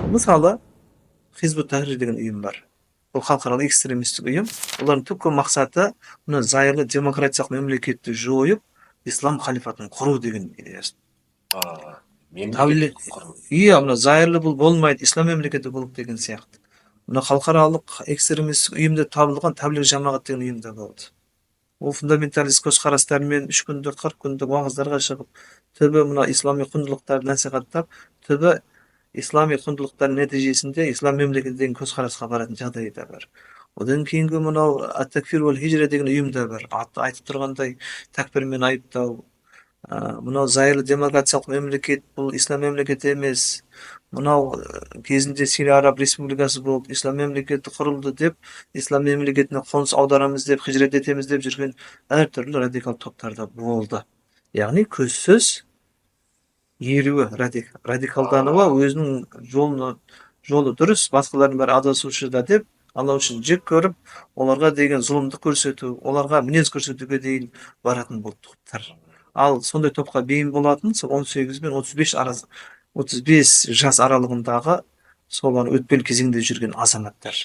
Мысалы, Hizbut Tahrir деген ұйым бар. Бұл халықаралық экстремистік ұйым. Олардың түпкі мақсаты мына зайырлы демократиялық мемлекетті жойып, ислам халифатын құру деген идеясы. Мемлекет құру. Иә, мына зайырлы бұл болмайды, ислам мемлекеті болып деген сияқты. Мына халықаралық экстремистік ұйымда табылған таблиғ жамағат деген ұйымда болды. Ол фундаменталист көзқарастарымен 3 күндік 40 күндік уағыздарға шығып, түбі мына ислами құндылықтарды насихаттап, түбі ислами құндылықтар нәтижесінде ислам мемлекеті деген көзқарасқа баратын жағдай да бар. Одан кейінгі мынау ат-такфир уал хижра деген ұйым да бар. Аты айтып тұрғандай тәкпірмен айыптау. Мынау зайырлы демократиялық мемлекет бұл ислам мемлекеті емес. Мынау кезінде Сирия Араб Республикасы болып ислам мемлекеті құрылды деп, ислам мемлекетіне қоныс аударамыз деп, хижрет етеміз деп жүрген әртүрлі радикал топтарда болды. Яғни көзсіз еруі, радикалдануы, өзінің жолы дұрыс, басқалардың бәрі адасушы да деп, Алла үшін жек көріп, оларға деген зұлымдық көрсету, оларға мінез көрсетуге дейін баратын бұл топтар. Ал сондай топқа бейім болатын сол 18 мен 35 жас аралығындағы сол өтпелі кезеңде жүрген азаматтар.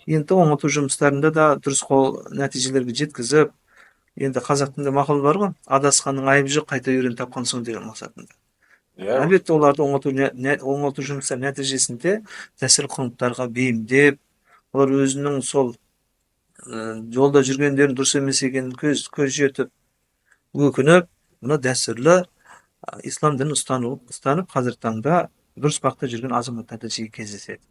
Енді оңалту жұмыстарында да дұрыс нәтижелерге жеткізіп, енді қазақ тілінде мақал бар ғой, адасқанның айыбы жоқ, қайта үйрен тапқан соң деген мақсатында. Әлбетте оларды оңалту жұмыстар нәтижесінде дәстүрлі құндылықтарға бейімдеп, олар өзінің сол жолда жүргендерін дұрыс емес екенін көз жетіп, өкініп, мына дәстүрлі ислам дінін ұстанып қазіргі таңда дұрыс бағытта жүрген азаматтарда жиі кездеседі.